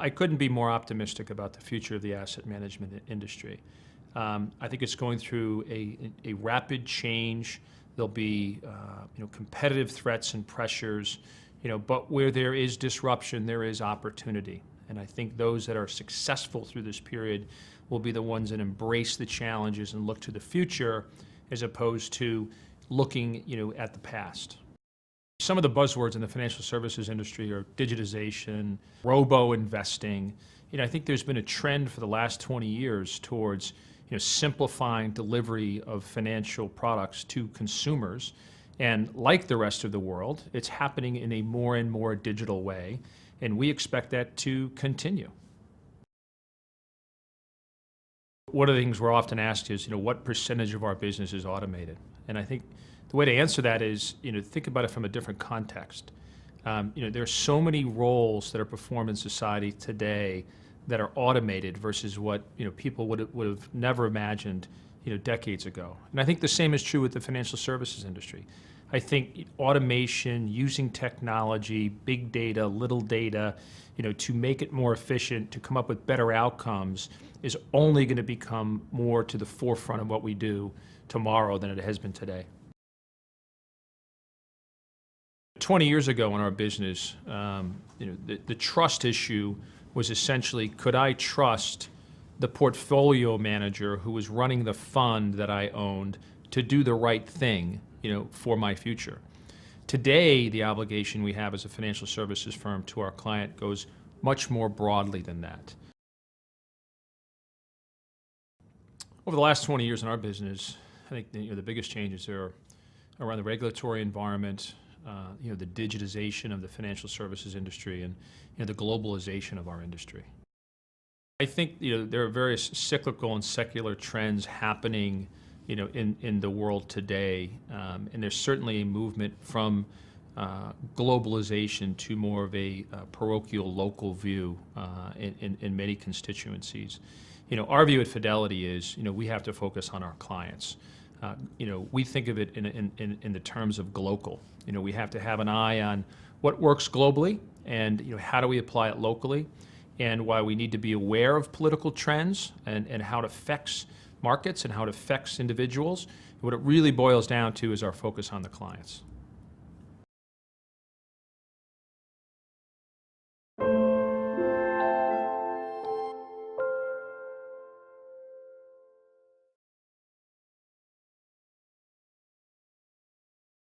I couldn't be more optimistic about the future of the asset management industry. I think it's going through a rapid change. There'll be competitive threats and pressures, but where there is disruption, there is opportunity. And I think those that are successful through this period will be the ones that embrace the challenges and look to the future as opposed to looking at the past. Some of the buzzwords in the financial services industry are digitization, robo-investing. I think there's been a trend for the last 20 years towards simplifying delivery of financial products to consumers. And like the rest of the world, it's happening in a more and more digital way, and we expect that to continue. One of the things we're often asked is, what percentage of our business is automated? And I think the way to answer that is, think about it from a different context. There are so many roles that are performed in society today that are automated versus what people would have never imagined decades ago. And I think the same is true with the financial services industry. I think automation, using technology, big data, little data, to make it more efficient, to come up with better outcomes, is only going to become more to the forefront of what we do tomorrow than it has been today. 20 years ago in our business, the trust issue was essentially, could I trust the portfolio manager who was running the fund that I owned to do the right thing, for my future? Today, the obligation we have as a financial services firm to our client goes much more broadly than that. Over the last 20 years in our business, I think the biggest changes are around the regulatory environment, the digitization of the financial services industry, and the globalization of our industry. I think there are various cyclical and secular trends happening in the world today, and there's certainly a movement from globalization to more of a parochial local view in many constituencies. Our view at Fidelity is we have to focus on our clients. We think of it in the terms of global. We have to have an eye on what works globally and how do we apply it locally, and why we need to be aware of political trends and how it affects markets and how it affects individuals. What it really boils down to is our focus on the clients.